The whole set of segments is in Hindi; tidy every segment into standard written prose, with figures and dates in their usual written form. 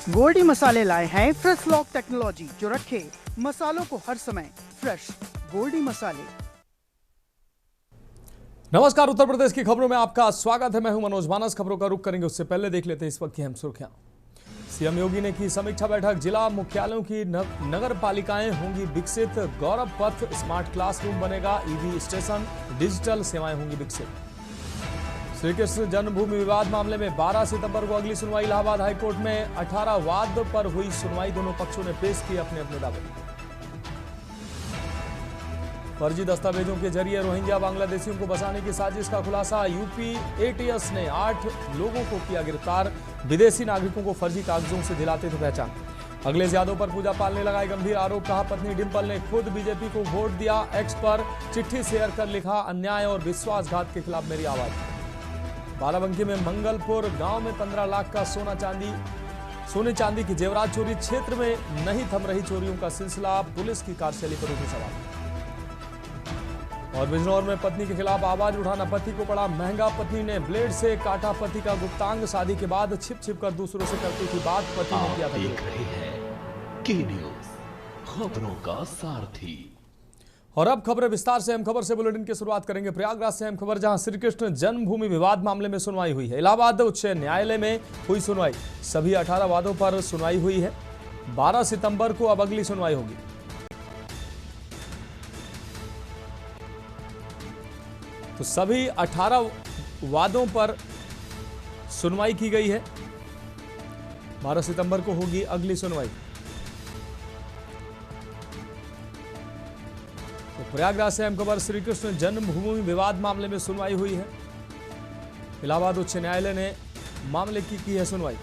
गोल्डी मसाले लाए हैं फ्रेश लॉक टेक्नोलॉजी जो रखे मसालों को हर समय फ्रेश। गोल्डी मसाले। नमस्कार, उत्तर प्रदेश की खबरों में आपका स्वागत है। मैं हूं मनोज मानस। खबरों का रुख करेंगे उससे पहले देख लेते हैं इस वक्त की अहम सुर्खियां। सीएम योगी ने की समीक्षा बैठक। जिला मुख्यालयों की नगर पालिकाएं होंगी विकसित। गौरव पथ स्मार्ट क्लासरूम बनेगा। ईवी स्टेशन डिजिटल सेवाएं होंगी विकसित। श्री कृष्ण जन्मभूमि विवाद मामले में 12 सितंबर को अगली सुनवाई। इलाहाबाद हाईकोर्ट में 18 वाद पर हुई सुनवाई। दोनों पक्षों ने पेश किए अपने अपने दावे। फर्जी दस्तावेजों के जरिए रोहिंग्या बांग्लादेशियों को बसाने की साजिश का खुलासा। यूपी एटीएस ने 8 लोगों को किया गिरफ्तार। विदेशी नागरिकों को फर्जी कागजों से दिलाते थे पहचान। अखिलेश यादव पर पूजा पाल ने लगाए गंभीर आरोप। कहा पत्नी डिंपल ने खुद बीजेपी को वोट दिया। एक्स पर चिट्ठी शेयर कर लिखा अन्याय और विश्वासघात के खिलाफ मेरी आवाज। बाराबंकी में मंगलपुर गांव में 15 लाख का सोने चांदी की जेवरात चोरी। क्षेत्र में नहीं थम रही चोरियों का सिलसिला। पुलिस की कार्यशैली पर उठे सवाल। और बिजनौर में पत्नी के खिलाफ आवाज उठाना पति को पड़ा महंगा। पत्नी ने ब्लेड से काटा पति का गुप्तांग। शादी के बाद छिप छिप कर दूसरों से करती थी बात। पति ने किया था। देख रहे हैं के न्यूज़, खबरों का सारथी। और अब खबरें विस्तार से। अहम खबर से बुलेटिन की शुरुआत करेंगे प्रयागराज से। अहम खबर जहां श्री कृष्ण जन्मभूमि विवाद मामले में सुनवाई हुई है। इलाहाबाद उच्च न्यायालय में हुई सुनवाई। सभी 18 वादों पर सुनवाई हुई है। 12 सितंबर को अब अगली सुनवाई होगी। तो सभी 18 वादों पर सुनवाई की गई है। 12 सितंबर को होगी अगली सुनवाई। तो प्रयागराज से अहम खबर श्री कृष्ण जन्मभूमि विवाद मामले में सुनवाई हुई है। इलाहाबाद उच्च न्यायालय ने मामले की है सुनवाई।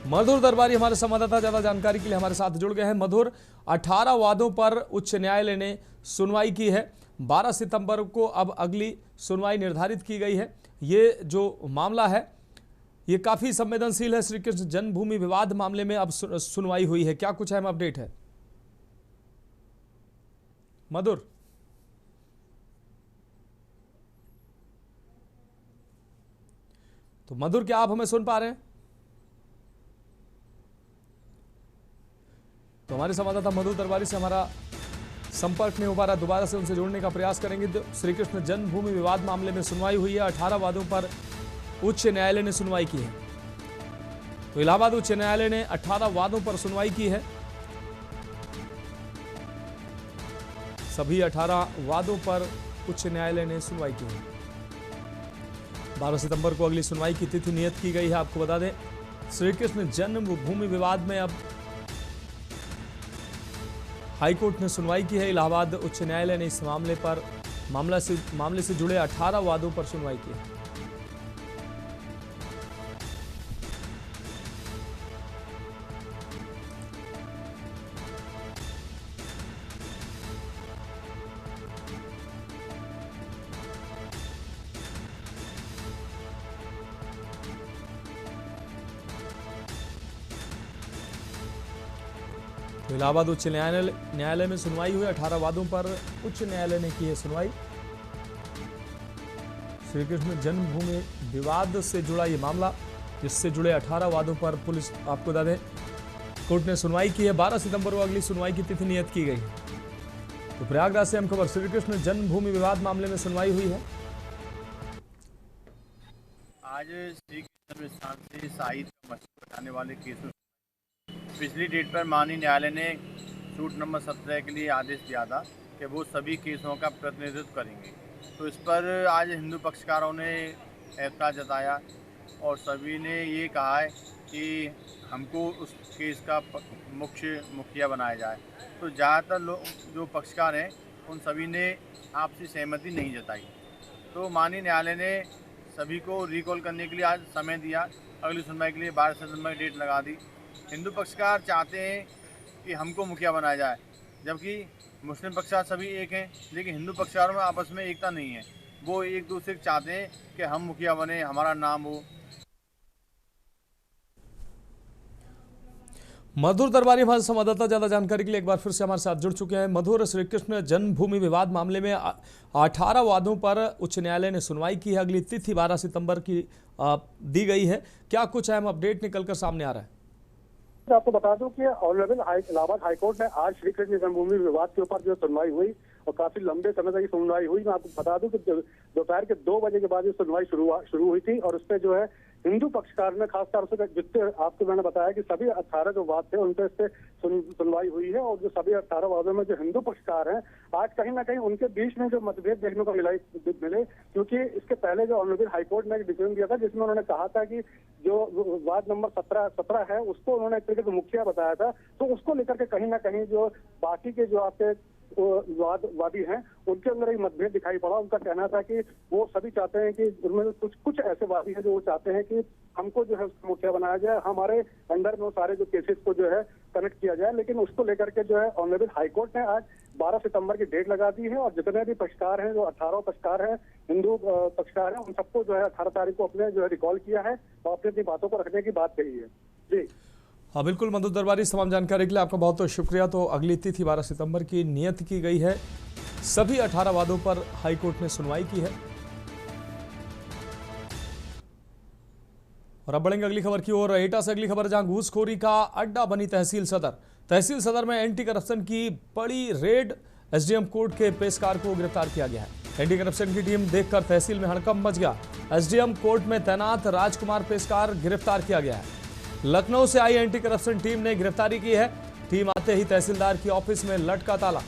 मधुर दरबारी हमारे संवाददाता ज्यादा जानकारी के लिए हमारे साथ जुड़ गए हैं। मधुर, 18 वादों पर उच्च न्यायालय ने सुनवाई की है। 12 सितंबर को अब अगली सुनवाई निर्धारित की गई है। ये जो मामला है ये काफी संवेदनशील है। श्री कृष्ण जन्मभूमि विवाद मामले में अब सुनवाई हुई है। क्या कुछ अहम अपडेट है मधुर? तो मधुर, क्या आप हमें सुन पा रहे हैं? तो हमारे संवाददाता मधुर दरबारी से हमारा संपर्क नहीं हो पा रहा। दोबारा से उनसे जोड़ने का प्रयास करेंगे। तो श्री कृष्ण जन्मभूमि विवाद मामले में सुनवाई हुई है। 18 वादों पर उच्च न्यायालय ने सुनवाई की है। तो इलाहाबाद उच्च न्यायालय ने 18 वादों पर सुनवाई की है। सभी 18 वादों पर उच्च न्यायालय ने सुनवाई की है। 12 सितंबर को अगली सुनवाई की तिथि नियत की गई है। आपको बता दें श्री कृष्ण जन्मभूमि विवाद में अब हाईकोर्ट ने सुनवाई की है। इलाहाबाद उच्च न्यायालय ने इस मामले से जुड़े 18 वादों पर सुनवाई की है। तो इलाहाबाद उच्च न्यायालय में सुनवाई हुई। 18 वादों पर उच्च न्यायालय ने की है सुनवाई। श्री कृष्ण जन्मभूमि विवाद से जुड़ा ये मामला, जिससे जुड़े 18 वादों पर पुलिस आपको बता दें कोर्ट ने सुनवाई की है। 12 सितंबर को अगली सुनवाई की तिथि नियत की गई है। तो प्रयागराज से हम खबर श्री कृष्ण जन्मभूमि विवाद मामले में सुनवाई हुई है। आज श्री कृष्ण स्थान से शाही मस्जिद बनाने वाले केस में पिछली डेट पर माननीय न्यायालय ने सूट नंबर 17 के लिए आदेश दिया था कि वो सभी केसों का प्रतिनिधित्व करेंगे। तो इस पर आज हिंदू पक्षकारों ने ऐतराज़ जताया और सभी ने ये कहा है कि हमको उस केस का मुखिया बनाया जाए। तो ज़्यादातर लोग जो पक्षकार हैं उन सभी ने आपसी सहमति नहीं जताई। तो माननीय न्यायालय ने सभी को रिकॉल करने के लिए आज समय दिया। अगली सुनवाई के लिए 12 सितंबर की डेट लगा दी। हिंदू पक्षकार चाहते हैं कि हमको मुखिया बनाया जाए, जबकि मुस्लिम पक्षकार सभी एक हैं, लेकिन हिंदू पक्षकारों में आपस में एकता नहीं है। वो एक दूसरे को चाहते हैं कि हम मुखिया बने, हमारा नाम हो। मधुर दरबारी हमारे संवाददाता ज्यादा जानकारी के लिए एक बार फिर से हमारे साथ जुड़ चुके हैं। मधुर, श्री कृष्ण जन्मभूमि विवाद मामले में 18 वादों पर उच्च न्यायालय ने सुनवाई की है। अगली तिथि 12 सितंबर की दी गई है। क्या कुछ अहम अपडेट निकलकर सामने आ रहा है? आपको बता दूं कि ऑनरेबल इलाहाबाद हाईकोर्ट ने आज श्री कृष्ण जन्मभूमि विवाद के ऊपर जो सुनवाई हुई और काफी लंबे समय तक सुनवाई हुई। मैं आपको बता दूं कि दोपहर के 2 बजे के बाद ये सुनवाई शुरू हुई थी और उसपे जो है हिंदू पक्षकार ने खासतौर से जितने आपको मैंने बताया कि सभी 18 जो वाद थे उन पे इससे सुनवाई हुई है और जो सभी 18 वादों में जो हिंदू पक्षकार हैं आज कहीं ना कहीं उनके बीच में जो मतभेद देखने को मिले, क्योंकि इसके पहले जो ऑनरेबल हाईकोर्ट ने एक डिसीजन दिया था जिसमें उन्होंने कहा था कि जो वाद नंबर 17 है उसको उन्होंने एक तरीके से मुखिया बताया था, तो उसको लेकर के कहीं ना कहीं जो बाकी के जो आपके वादी हैं उनके अंदर एक मतभेद दिखाई पड़ा। उनका कहना था कि वो सभी चाहते हैं कि उनमें कुछ ऐसे वादी हैं जो वो चाहते हैं कि हमको जो है मुखिया बनाया जाए, हमारे अंडर में सारे जो केसेस को जो है कनेक्ट किया जाए। लेकिन उसको लेकर के जो है ऑनरेबल हाईकोर्ट ने आज 12 सितंबर की डेट लगा दी है और जितने भी पक्षकार हैं, जो 18 पक्षकार हैं, हिंदू पक्षकार हैं, उन सबको जो है 18 तारीख को अपने जो है रिकॉल किया है और अपनी अपनी बातों को रखने की बात कही है। जी हाँ बिल्कुल मधुर दरबारी, तमाम जानकारी के लिए आपका बहुत बहुत शुक्रिया। तो अगली तिथि 12 सितंबर की नियत की गई है। सभी 18 वादों पर हाईकोर्ट ने सुनवाई की है। और अब बढ़ेंगे अगली खबर की ओर। एटा से अगली खबर, जहां घूसखोरी का अड्डा बनी तहसील सदर। तहसील सदर में एंटी करप्शन की बड़ी रेड, एसडीएम कोर्ट के पेशकार को गिरफ्तार किया गया है। एंटी करप्शन की टीम देखकर तहसील में हड़कंप मच गया। एसडीएम कोर्ट में तैनात राजकुमार पेशकार गिरफ्तार किया गया है। लखनऊ से आई एंटी करप्शन टीम ने गिरफ्तारी की है। टीम आते ही तहसीलदार की ऑफिस में लटका ताला।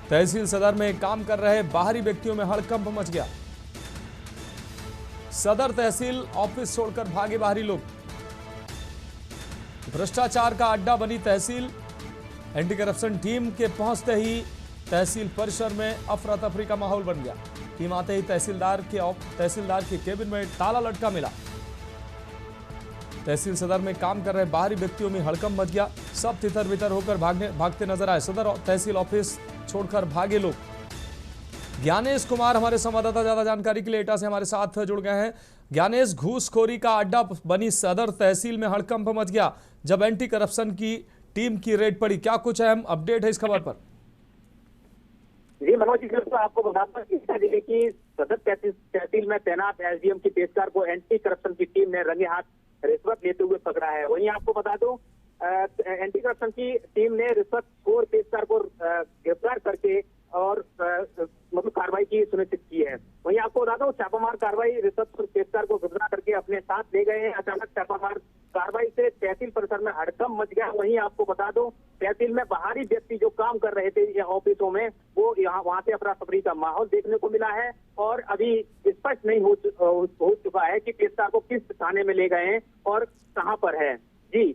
तहसील सदर में काम कर रहे बाहरी व्यक्तियों में हड़कंप मच गया। सदर तहसील ऑफिस छोड़कर भागे बाहरी लोग। भ्रष्टाचार का अड्डा बनी तहसील। एंटी करप्शन टीम के पहुंचते ही तहसील परिसर में अफरा तफरी का माहौल बन गया। टीम आते ही तहसीलदार के केबिन में ताला लटका मिला। तहसील सदर में काम कर रहे बाहरी व्यक्तियों में हड़कंप मच गया। सब तितर बितर होकर भागते नजर आए। सदर तहसील ऑफिस छोड़कर भागे लोग। ज्ञानेश कुमार हमारे संवाददाता ज्यादा जानकारी के लिए एटा से हमारे साथ जुड़ गए हैं। ज्ञानेश, घूसखोरी का अड्डा बनी सदर तहसील में हड़कंप मच गया जब एंटी करप्शन की टीम की रेड पड़ी। क्या कुछ अहम अपडेट है इस खबर पर? जी मनोज जी, तो आपको बताता हूं कि जिले की सदर तहसील में तैनात एसडीएम की पेशकार को एंटी करप्शन की टीम ने रंगे हाथ रिश्वत लेते हुए पकड़ा है। वहीं आपको बता दूं एंटी करप्शन की टीम ने रिश्वतखोर पेशकार को गिरफ्तार करके और मतलब कार्रवाई की सुनिश्चित की है। वहीं आपको बता दूं छापामार कार्रवाई रिश्वतखोर पेशकार को गिरफ्तार करके अपने साथ ले गए हैं। अचानक छापामार कार्रवाई से तहसील परिसर में हड़कंप मच गया। वहीं आपको बता दूं तहसील में बाहरी व्यक्ति जो काम कर रहे थे ऑफिसों में, वो वहां से अफरा तफरी का माहौल देखने को मिला है और अभी स्पष्ट नहीं हो चुका है कि पेशकार को किस थाने में ले गए हैं और कहां पर है। जी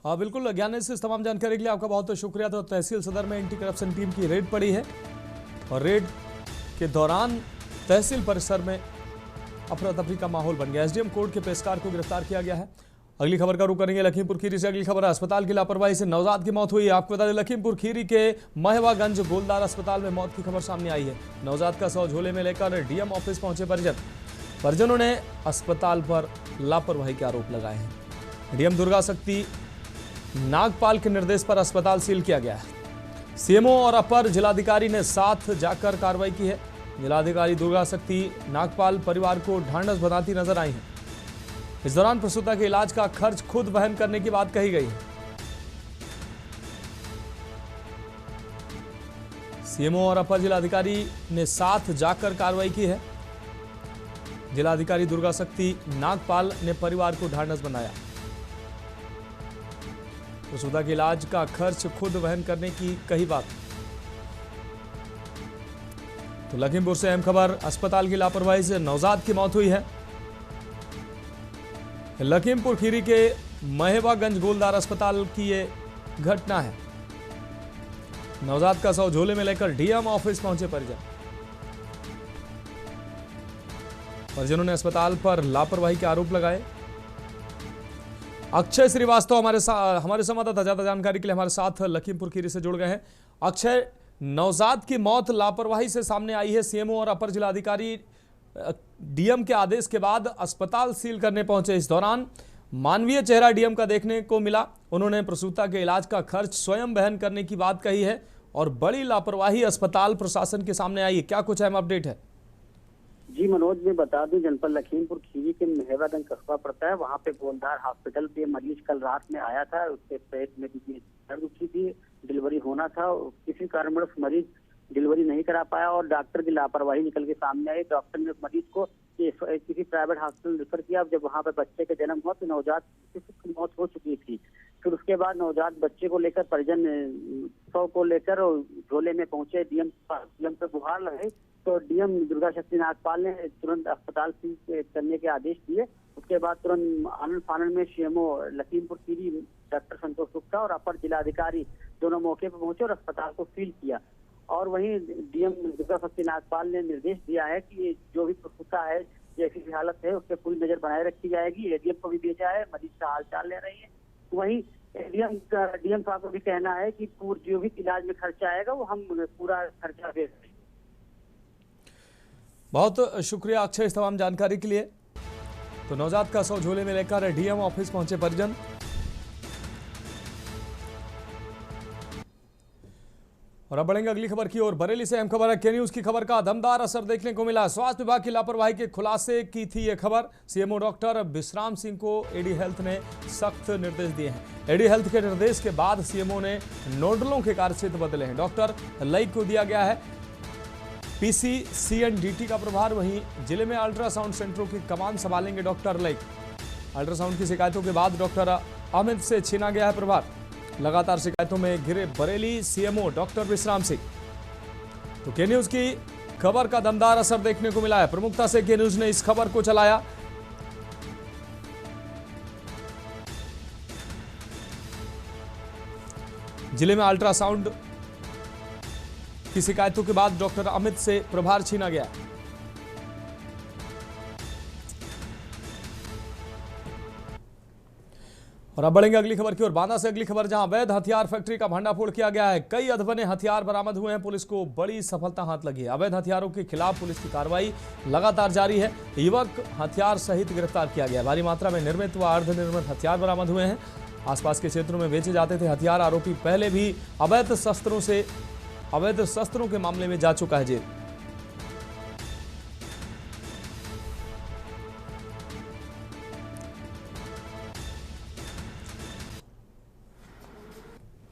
हाँ बिल्कुल, ज्ञानेश से तमाम जानकारी के लिए आपका बहुत बहुत शुक्रिया। तो तहसील सदर में एंटी करप्शन टीम की रेड पड़ी है और रेड के दौरान तहसील परिसर में अफरा तफरी का माहौल बन गया। एसडीएम कोर्ट के पेशकार को गिरफ्तार किया गया है। अगली खबर का रुख करेंगे लखीमपुर खीरी से। अगली खबर, अस्पताल की लापरवाही से नवजात की मौत हुई। आपको बता दें लखीमपुर खीरी के महवागंज गोलदार अस्पताल में मौत की खबर सामने आई है। नवजात का शव झोले में लेकर डीएम ऑफिस पहुंचे परिजनों ने अस्पताल पर लापरवाही के आरोप लगाए हैं। डीएम दुर्गा शक्ति नागपाल के निर्देश पर अस्पताल सील किया गया है। सीएमओ और अपर जिलाधिकारी ने साथ जाकर कार्रवाई की है। जिलाधिकारी दुर्गा शक्ति नागपाल परिवार को ढांढस बनाती नजर आई हैं। इस दौरान प्रसूता के इलाज का खर्च खुद वहन करने की बात कही गई है। सीएमओ और अपर जिलाधिकारी ने साथ जाकर कार्रवाई की है। जिलाधिकारी दुर्गा शक्ति नागपाल ने परिवार को ढांढस बनाया। प्रसूता के इलाज का खर्च खुद वहन करने की कही बात। तो लखीमपुर से अहम खबर, अस्पताल की लापरवाही से नवजात की मौत हुई है। लखीमपुर खीरी के महवागंज गोलदार अस्पताल की ये घटना है। नवजात का शव झोले में लेकर डीएम ऑफिस पहुंचे परिजनों ने अस्पताल पर लापरवाही के आरोप लगाए। अक्षय श्रीवास्तव हमारे संवाददाता ज्यादा जानकारी के लिए हमारे साथ लखीमपुर खीरी से जुड़ गए हैं। अक्षय, नवजात की मौत लापरवाही से सामने आई है। सीएमओ और अपर जिलाधिकारी डीएम के आदेश के बाद अस्पताल सील करने पहुंचे। इस दौरान मानवीय चेहरा डीएम का देखने को मिला। उन्होंने प्रसूता के इलाज का खर्च स्वयं वहन करने की बात कही है और बड़ी लापरवाही अस्पताल प्रशासन के सामने आई है। क्या कुछ अहम अपडेट है? जी मनोज, मैं बता दूं, जनपद लखीमपुर खीरी के मेहरागंज कस्बा पड़ता है, वहाँ पे गोलधार हॉस्पिटल पे मरीज कल रात में आया था। उसके पेट में भी दर्द उठी थी, डिलीवरी होना था। किसी कारणवश मरीज डिलीवरी नहीं करा पाया और डॉक्टर की लापरवाही निकल के सामने आई। डॉक्टर ने मरीज को किसी प्राइवेट हॉस्पिटल रेफर किया। जब वहाँ पे बच्चे का जन्म हुआ तो नवजात शिशु की मौत हो चुकी थी। फिर उसके बाद नवजात बच्चे को लेकर परिजन को लेकर झोले में पहुंचे। डीएम पे गुहार लगे तो डीएम दुर्गा शक्ति नागपाल ने तुरंत अस्पताल सील करने के आदेश दिए। उसके बाद तुरंत आनंद फानंद में सीएमओ लखीमपुर खीरी डॉक्टर संतोष गुप्ता और अपर जिलाधिकारी दोनों मौके पर पहुंचे और अस्पताल को सील किया। और वहीं डीएम दुर्गा शक्ति नागपाल ने निर्देश दिया है कि जो भी प्रसूता है जैसी भी हालत है उस पर पूरी नजर बनाए रखी जाएगी। एडीएम को भी भेजा है, मरीज का हालचाल ले रही है। वहीं डीएम साहब का भी कहना है कि जो भी इलाज में खर्चा आएगा वो हम पूरा खर्चा दे देंगे। बहुत शुक्रिया अक्षय इस तमाम जानकारी के लिए। तो नवजात का शव झोले में लेकर डीएम ऑफिस पहुंचे परिजन। और अब बढ़ेंगे अगली खबर की ओर। बरेली से अहम खबर है। के न्यूज की खबर का दमदार असर देखने को मिला। स्वास्थ्य विभाग की लापरवाही के खुलासे की थी यह खबर। सीएमओ डॉक्टर विश्राम सिंह को एडी हेल्थ ने सख्त निर्देश दिए हैं। एडी हेल्थ के निर्देश के बाद सीएमओ ने नोडलों के कार्यक्षेत्र बदले हैं। डॉक्टर लई को दिया गया है पीसीसीएनडीटी का प्रभार। वहीं जिले में अल्ट्रासाउंड सेंटरों की कमान संभालेंगे डॉक्टर लई। अल्ट्रासाउंड की शिकायतों के बाद डॉक्टर अमित से छीना गया है प्रभार। लगातार शिकायतों में घिरे बरेली सीएमओ डॉक्टर विश्राम सिंह। तो के न्यूज की खबर का दमदार असर देखने को मिला है। प्रमुखता से के न्यूज ने इस खबर को चलाया। जिले में अल्ट्रासाउंड की शिकायतों के बाद डॉक्टर अमित से प्रभार छीना गया। और अब बढ़ेंगे अगली खबर की ओर। बांदा से अगली खबर, जहां अवैध हथियार फैक्ट्री का भंडाफोड़ किया गया है। कई अधबने हथियार बरामद हुए हैं। पुलिस को बड़ी सफलता हाथ लगी है। अवैध हथियारों के खिलाफ पुलिस की कार्रवाई लगातार जारी है। युवक हथियार सहित गिरफ्तार किया गया। भारी मात्रा में निर्मित व अर्धनिर्मित हथियार बरामद हुए हैं। आसपास के क्षेत्रों में बेचे जाते थे हथियार। आरोपी पहले भी अवैध शस्त्रों के मामले में जा चुका है जेल।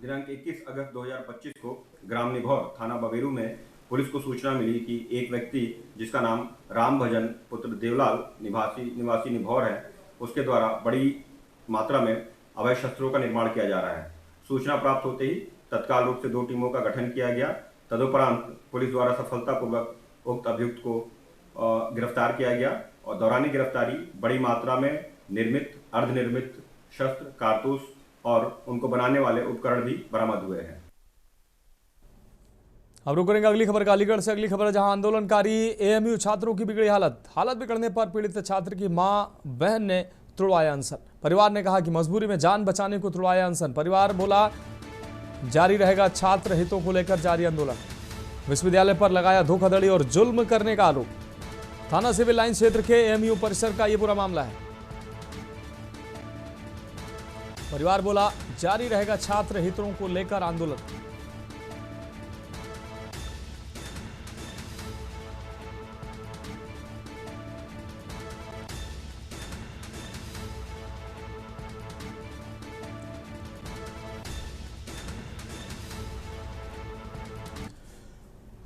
दिनांक 21 अगस्त 2025 को ग्राम निभौर थाना बबेरू में पुलिस को सूचना मिली कि एक व्यक्ति जिसका नाम राम भजन पुत्र देवलाल निवासी निभौर है, उसके द्वारा बड़ी मात्रा में अवैध शस्त्रों का निर्माण किया जा रहा है। सूचना प्राप्त होते ही तत्काल रूप से 2 टीमों का गठन किया गया। तदुपरांत पुलिस द्वारा सफलतापूर्वक उक्त अभियुक्त को गिरफ्तार किया गया और दौरानी गिरफ्तारी बड़ी मात्रा में निर्मित अर्धनिर्मित शस्त्र, कारतूस और उनको बनाने वाले उपकरण भी बरामद हुए हैं। अब रुक करेंगे अगली खबर का। अलीगढ़ से अगली खबर है, जहां आंदोलनकारी एएमयू छात्रों की बिगड़ी हालत बिगड़ने पर पीड़ित छात्र की मां बहन ने तुड़वाया अनशन। परिवार ने कहा कि मजबूरी में जान बचाने को तुड़वाया अनशन। परिवार बोला जारी रहेगा छात्र हितों को लेकर जारी आंदोलन। विश्वविद्यालय पर लगाया धोखाधड़ी और जुल्म करने का आरोप। थाना सिविल लाइन क्षेत्र के एएमयू परिसर का यह पूरा मामला है। परिवार बोला जारी रहेगा छात्र हितों को लेकर आंदोलन।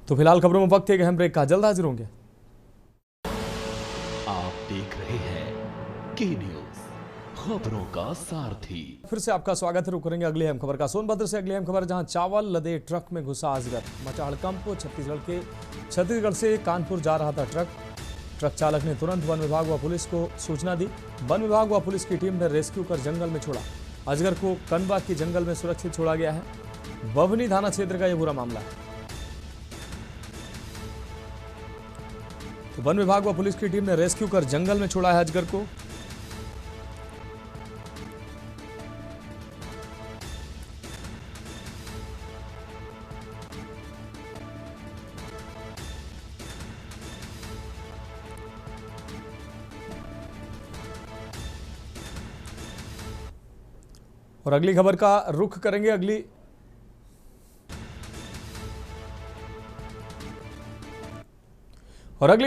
तो फिलहाल खबरों में वक्त एक अहम ब्रेक का, जल्द हाजिर होंगे। आप देख रहे हैं के न्यूज, खबरों का सारथी। फिर से आपका स्वागत है। रुक करेंगे अगली अहम खबर का। सोनभद्र से अगली अहम खबर, जहां चावल लदे ट्रक में घुसा अजगर। मचा हड़कंप। छत्तीसगढ़ से कानपुर जा रहा था ट्रक चालक ने तुरंत वन विभाग व पुलिस को सूचना दी। वन विभाग व पुलिस की टीम ने रेस्क्यू कर जंगल में छोड़ा। अजगर को कनवा की जंगल में सुरक्षित छोड़ा गया है। बभनी थाना क्षेत्र का यह बुरा मामला है। तो वन विभाग व पुलिस की टीम ने रेस्क्यू कर जंगल में छोड़ा है अजगर को। और अगली खबर का रुख करेंगे अगली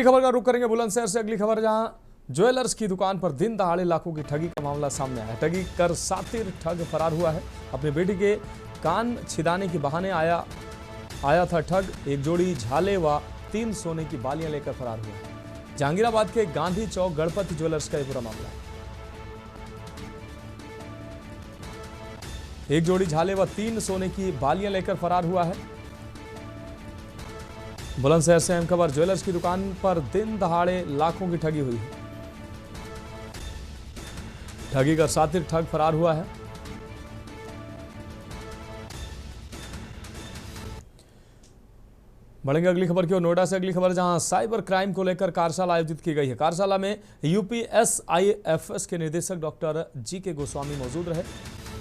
खबर का रुख करेंगे बुलंदशहर से। अगली खबर जहां ज्वेलर्स की दुकान पर दिन दहाड़े लाखों की ठगी का मामला सामने आया। ठगी कर सातिर ठग फरार हुआ है। अपनी बेटी के कान छिदाने के बहाने आया था ठग। एक जोड़ी झाले व 3 सोने की बालियां लेकर फरार हुआ है। जहांगीराबाद के गांधी चौक गणपति ज्वेलर्स का यह पूरा मामला है। एक जोड़ी झाले व 3 सोने की बालियां लेकर फरार हुआ है। बुलंदशहर से अहम खबर। ज्वेलर्स की दुकान पर दिन दहाड़े लाखों की ठगी हुई है। ठगी कर सातिर ठग फरार हुआ है। बढ़ेंगे अगली खबर की ओर। नोएडा से अगली खबर जहां साइबर क्राइम को लेकर कार्यशाला आयोजित की गई है। कार्यशाला में यूपीएसआईएफएस के निदेशक डॉक्टर जीके गोस्वामी मौजूद रहे।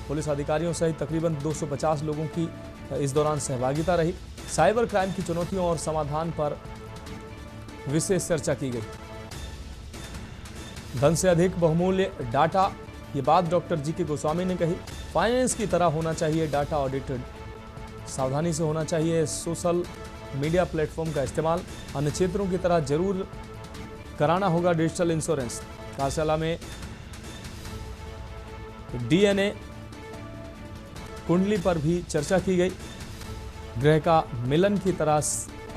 पुलिस अधिकारियों सहित तकरीबन 250 लोगों की इस दौरान सहभागिता रही। साइबर क्राइम की चुनौतियों और समाधान पर विशेष चर्चा की गई। धन से अधिक बहुमूल्य डाटा, ये बात डॉक्टर जीके गोस्वामी ने कही। फाइनेंस की तरह होना चाहिए डाटा ऑडिटेड, सावधानी से होना चाहिए सोशल मीडिया प्लेटफॉर्म का इस्तेमाल, अन्य क्षेत्रों की तरह जरूर कराना होगा डिजिटल इंश्योरेंस। कार्यशाला में डीएनए कुंडली पर भी चर्चा की गई। ग्रह का मिलन की तरह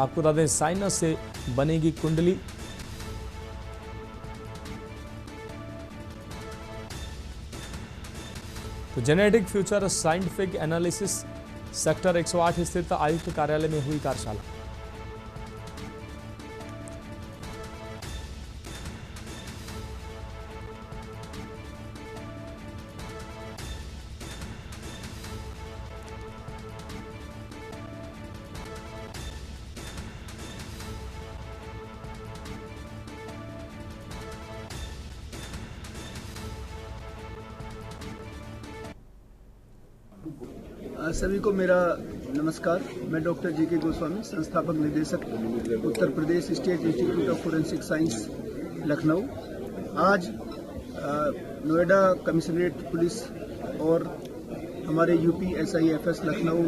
आपको बता दें साइनस से बनेगी कुंडली। तो genetic future scientific analysis sector 108 स्थित आयुक्त कार्यालय में हुई कार्यशाला। सभी को मेरा नमस्कार। मैं डॉक्टर जीके गोस्वामी, संस्थापक निदेशक Uttar Pradesh state institute of forensic science Lucknow. आज नोएडा कमिश्नरेट पुलिस और हमारे यूपीएसआईएफएस लखनऊ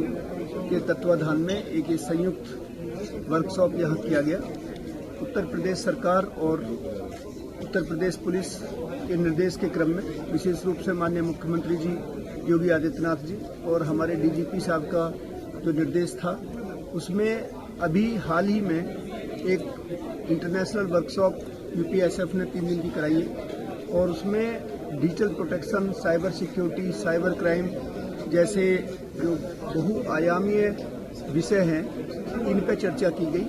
के तत्वाधान में एक संयुक्त वर्कशॉप यहाँ किया गया। उत्तर प्रदेश सरकार और उत्तर प्रदेश पुलिस के निर्देश के क्रम में विशेष रूप से माननीय मुख्यमंत्री जी योगी आदित्यनाथ जी और हमारे डीजीपी साहब का जो निर्देश था, उसमें अभी हाल ही में एक इंटरनेशनल वर्कशॉप यूपीएसएफ ने 3 दिन की कराई है और उसमें digital protection, cyber security, cyber crime जैसे जो बहुआयामीय विषय हैं, इन पर चर्चा की गई।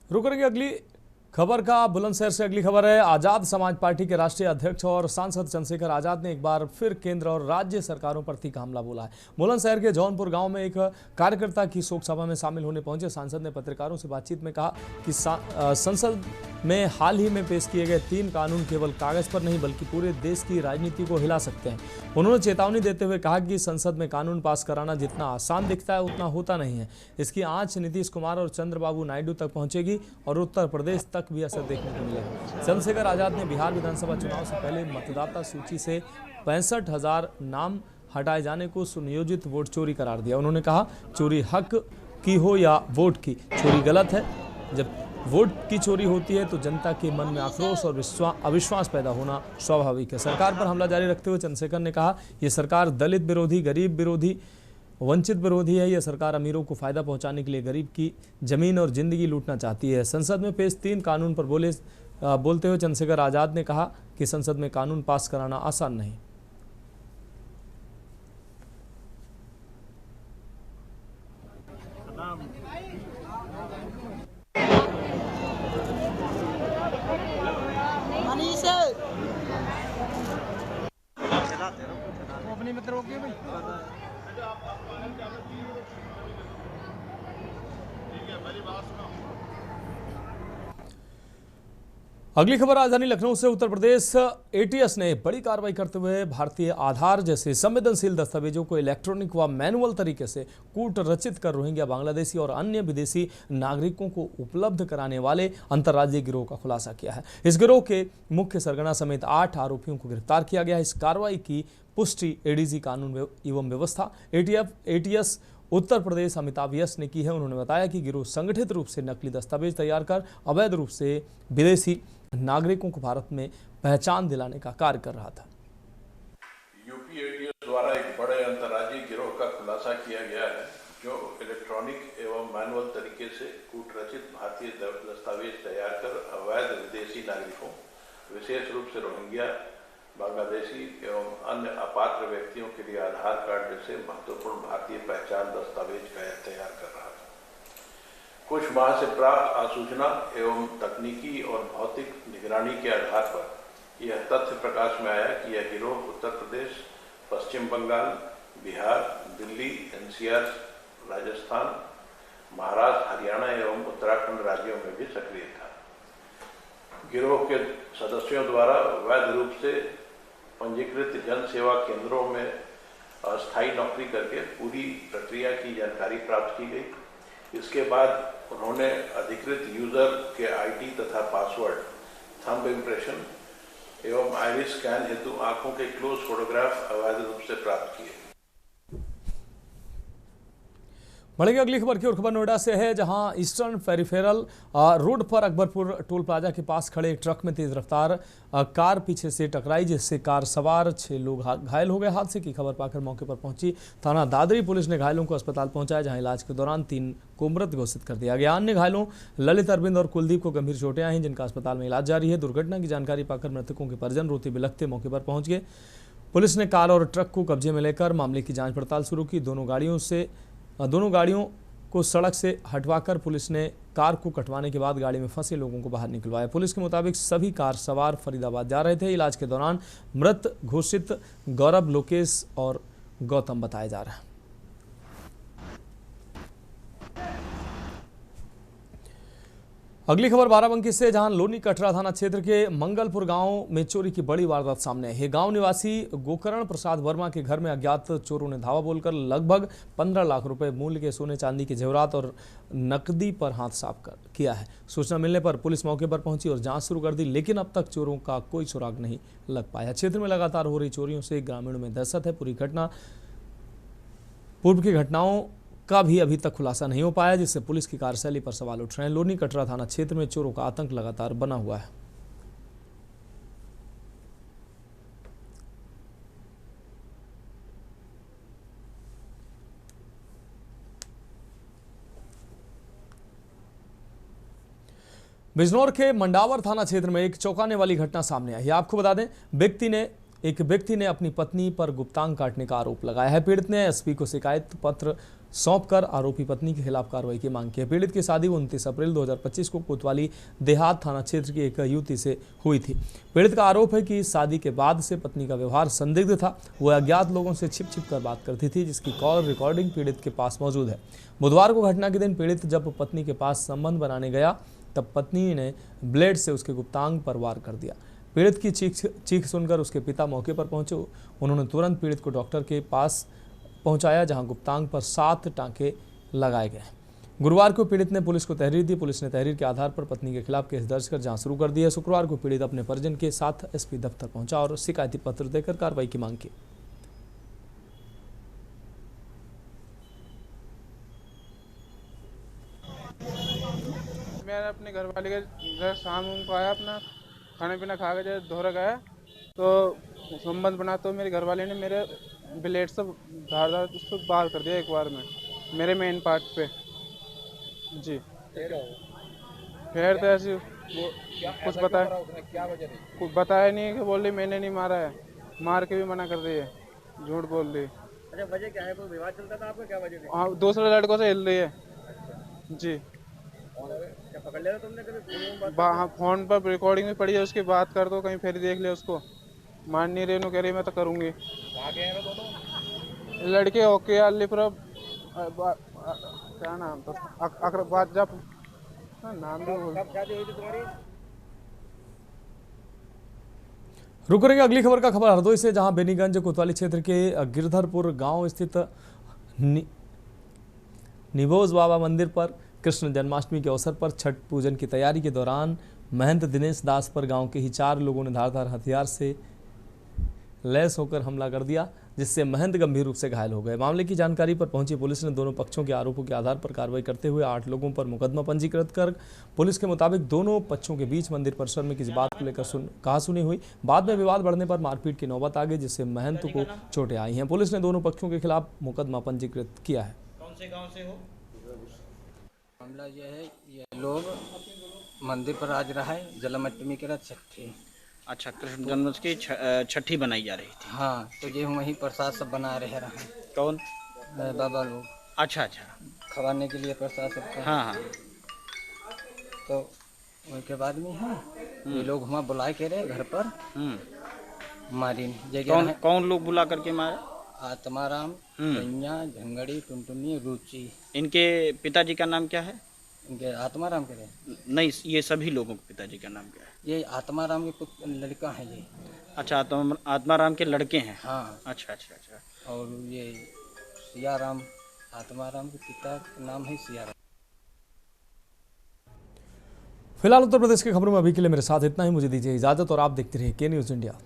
रुक करेंगे अगली खबर का। बुलंदशहर से अगली खबर है। आजाद समाज पार्टी के राष्ट्रीय अध्यक्ष और सांसद चंद्रशेखर आजाद ने एक बार फिर केंद्र और राज्य सरकारों पर तीखा हमला बोला है। बुलंदशहर के जौनपुर गांव में एक कार्यकर्ता की शोक सभा में शामिल होने पहुंचे सांसद ने पत्रकारों से बातचीत में कहा कि संसद में हाल ही में पेश किए गए 3 कानून केवल कागज पर नहीं बल्कि पूरे देश की राजनीति को हिला सकते हैं। उन्होंने चेतावनी देते हुए कहा कि संसद में कानून पास कराना जितना आसान दिखता है उतना होता नहीं है। इसकी आंच नीतीश कुमार और चंद्रबाबू नायडू तक पहुंचेगी और उत्तर प्रदेश तक भी असर देखने को मिलेगा। चंद्रशेखर आजाद ने बिहार विधानसभा चुनाव से पहले मतदाता सूची से 65,000 नाम हटाए जाने को सुनियोजित वोट चोरी करार दिया। उन्होंने कहा, चोरी हक की हो या वोट की, चोरी गलत है। जब वोट की चोरी होती है तो जनता के मन में आक्रोश और अविश्वास पैदा होना स्वाभाविक है। सरकार पर हमला जारी रखते हुए चंद्रशेखर ने कहा, यह सरकार दलित विरोधी, गरीब विरोधी, वंचित विरोधी है। यह सरकार अमीरों को फायदा पहुंचाने के लिए गरीब की जमीन और जिंदगी लूटना चाहती है। संसद में पेश 3 कानून पर बोलते हुए चंद्रशेखर आजाद ने कहा कि संसद में कानून पास कराना आसान नहीं। अपने मित्रों के भाई अगली खबर राजधानी लखनऊ से। उत्तर प्रदेश एटीएस ने बड़ी कार्रवाई करते हुए भारतीय आधार जैसे संवेदनशील दस्तावेजों को इलेक्ट्रॉनिक व मैनुअल तरीके से कूट रचित कर रोहिंग्या, बांग्लादेशी और अन्य विदेशी नागरिकों को उपलब्ध कराने वाले अंतर्राज्यीय गिरोह का खुलासा किया है। इस गिरोह के मुख्य सरगना समेत 8 आरोपियों को गिरफ्तार किया गया है। इस कार्रवाई की पुष्टि एडीजी कानून एवं व्यवस्था एटीएस उत्तर प्रदेश अमिताभ यस ने की है। उन्होंने बताया कि गिरोह संगठित रूप से नकली दस्तावेज तैयार कर अवैध रूप से विदेशी नागरिकों को भारत में पहचान दिलाने का कार्य कर रहा था। यूपी एटीएस द्वारा एक बड़े अंतर्राज्यीय गिरोह का खुलासा किया गया है, जो इलेक्ट्रॉनिक एवं मैनुअल तरीके से कूटरचित भारतीय दस्तावेज तैयार कर अवैध विदेशी नागरिकों, विशेष रूप से रोहिंग्या, बांग्लादेशी एवं अन्य अपात्र व्यक्तियों के लिए आधार कार्ड जैसे महत्वपूर्ण भारतीय पहचान दस्तावेज तैयार कर रहा था। कुछ माह से प्राप्त आसूचना एवं तकनीकी और भौतिक निगरानी के आधार पर यह तथ्य प्रकाश में आया कि यह गिरोह उत्तर प्रदेश, पश्चिम बंगाल, बिहार, दिल्ली, एनसीआर, राजस्थान, महाराष्ट्र, हरियाणा एवं उत्तराखंड राज्यों में भी सक्रिय था। गिरोह के सदस्यों द्वारा वैध रूप से पंजीकृत जन सेवा केंद्रों में अस्थायी नौकरी करके पूरी प्रक्रिया की जानकारी प्राप्त की गई। इसके बाद उन्होंने अधिकृत यूजर के आईडी तथा पासवर्ड, थंब इम्प्रेशन एवं आइरिस स्कैन हेतु आंखों के क्लोज फोटोग्राफ अवैध रूप से प्राप्त किए। बढ़ेगी अगली खबर की ओर। खबर नोएडा से है, जहां ईस्टर्न पेरिफेरल रोड पर अकबरपुर टोल प्लाजा के पास खड़े एक ट्रक में तेज रफ्तार कार पीछे से टकराई, जिससे कार सवार 6 लोग घायल हो गए। हादसे की खबर पाकर मौके पर पहुंची थाना दादरी पुलिस ने घायलों को अस्पताल पहुंचाया, जहां इलाज के दौरान 3 को मृत घोषित कर दिया गया। अन्य घायलों ललित, अरविंद और कुलदीप को गंभीर चोटें आई, जिनका अस्पताल में इलाज जारी है। दुर्घटना की जानकारी पाकर मृतकों के परिजन रोते बिलखते मौके पर पहुंच गए। पुलिस ने कार और ट्रक को कब्जे में लेकर मामले की जाँच पड़ताल शुरू की। दोनों गाड़ियों को सड़क से हटवाकर पुलिस ने कार को कटवाने के बाद गाड़ी में फंसे लोगों को बाहर निकलवाया। पुलिस के मुताबिक सभी कार सवार फरीदाबाद जा रहे थे। इलाज के दौरान मृत घोषित गौरव, लोकेश और गौतम बताया जा रहा है। अगली खबर बाराबंकी से, जहां लोनी कटरा थाना क्षेत्र के मंगलपुर गांव में चोरी की बड़ी वारदात सामने आई है। गांव निवासी गोकर्ण प्रसाद वर्मा के घर में अज्ञात चोरों ने धावा बोलकर लगभग 15 लाख रुपए मूल्य के सोने चांदी के जेवरात और नकदी पर हाथ साफ किया है। सूचना मिलने पर पुलिस मौके पर पहुंची और जांच शुरू कर दी, लेकिन अब तक चोरों का कोई सुराग नहीं लग पाया। क्षेत्र में लगातार हो रही चोरियों से ग्रामीणों में दहशत है। पूर्व की घटनाओं का भी अभी तक खुलासा नहीं हो पाया, जिससे पुलिस की कार्यशैली पर सवाल उठ रहे हैं। लोनी कटरा थाना क्षेत्र में चोरों का आतंक लगातार बना हुआ है। बिजनौर के मंडावर थाना क्षेत्र में एक चौंकाने वाली घटना सामने आई है। आपको बता दें, एक व्यक्ति ने अपनी पत्नी पर गुप्तांग काटने का आरोप लगाया है। पीड़ित ने एसपी को शिकायत पत्र सौंपकर आरोपी पत्नी के खिलाफ कार्रवाई की मांग की है। पीड़ित की शादी 29 अप्रैल 2025 को कोतवाली देहात थाना क्षेत्र की एक युवती से हुई थी। पीड़ित का आरोप है कि शादी के बाद से पत्नी का व्यवहार संदिग्ध था। वह अज्ञात लोगों से छिप कर बात करती थी, जिसकी कॉल रिकॉर्डिंग पीड़ित के पास मौजूद है। बुधवार को घटना के दिन पीड़ित जब पत्नी के पास संबंध बनाने गया, तब पत्नी ने ब्लेड से उसके गुप्तांग पर वार कर दिया। पीड़ित की चीख सुनकर उसके पिता मौके पर पहुंचे। उन्होंने तुरंत पीड़ित को डॉक्टर के पास पहुंचाया, जहां गुप्तांग पर 7 टांके लगाए गए। गुरुवार को पीड़ित ने पुलिस को तहरीर दी। पुलिस ने तहरीर के आधार पर पत्नी के खिलाफ केस दर्ज कर जांच शुरू कर दी है। शुक्रवार को पीड़ित अपने परिजन के साथ एसपी दफ्तर पहुंचा और शिकायती पत्र देकर कार्रवाई की मांग की। मैं अपने घर वाले के घर शाम को आया, अपना खाना पीना खा के जब दोहरा गया तो संबंध बना, तो मेरे घर वाले ने मेरे ब्लेड से धारदार उसको बाहर कर दिया एक बार में मेरे मेन पार्ट पे जी। फिर तो ऐसे कुछ बताया नहीं, कि बोल रही मैंने नहीं मारा है, मार के भी मना कर रही है, झूठ बोल रही। अच्छा, वजह क्या है? कोई विवाद चलता था आपका? क्या वजह थी? हाँ, दूसरे लड़कों से हिल रही है जी। क्या पकड़ लिया तुमने कभी? हाँ, फोन पर रिकॉर्डिंग में पड़ी है उसकी, बात कर दो कहीं फिर देख ले उसको। मान नहीं रही, कह रही मैं तो करूँगी। लड़के ओके अलीपुर, क्या नाम था, अकरबाद, जब नाम भी कब शादी हुई थी तुम्हारी? रुक करेंगे अगली खबर का। खबर हरदोई से, जहां बेनीगंज कोतवाली क्षेत्र के गिरधरपुर गांव स्थित निभोज बाबा मंदिर पर कृष्ण जन्माष्टमी के अवसर पर छठ पूजन की तैयारी के दौरान महंत दिनेश दास पर गांव के ही 4 लोगों ने धारदार हथियार से लैस होकर हमला कर दिया, जिससे महंत गंभीर रूप से घायल हो गए। मामले की जानकारी पर पहुंची पुलिस ने दोनों पक्षों के आरोपों के आधार पर कार्रवाई करते हुए 8 लोगों पर मुकदमा पंजीकृत कर पुलिस के मुताबिक दोनों पक्षों के बीच मंदिर परिसर में किसी बात को लेकर कहासुनी हुई। बाद में विवाद बढ़ने पर मारपीट की नौबत आ गई, जिससे महंत को चोटें आई हैं। पुलिस ने दोनों पक्षों के खिलाफ मुकदमा पंजीकृत किया है। कौन से गाँव से हो? मामला यह है, ये लोग मंदिर पर आज रहा है जन्माष्टमी के रात छठी। अच्छा, कृष्ण जन्म की छठी बनाई जा रही थी। हाँ, तो ये वहीं प्रसाद सब बना रहे हैं। कौन? बाबा लोग। अच्छा अच्छा, खवाने के लिए प्रसाद सब। हाँ हाँ। तो उनके बाद में है ये लोग वहाँ बुलाए के रहे घर पर मारी। कौन लोग बुला करके मारे? आत्माराम, कन्या, झंगड़ी, टुनटुनी, रुचि। इनके पिताजी का नाम क्या है? इनके आत्माराम के रहे? नहीं, ये सभी लोगों के पिताजी का नाम क्या है? ये आत्माराम के लड़का है ये। अच्छा, आत्माराम के लड़के हैं। हाँ। अच्छा अच्छा अच्छा। और ये सियाराम, आत्माराम के पिता का नाम है सियाराम। फिलहाल उत्तर प्रदेश की खबरों में अभी के लिए मेरे साथ इतना ही। मुझे दीजिए इजाजत और आप देखते रहिए के न्यूज़ इंडिया।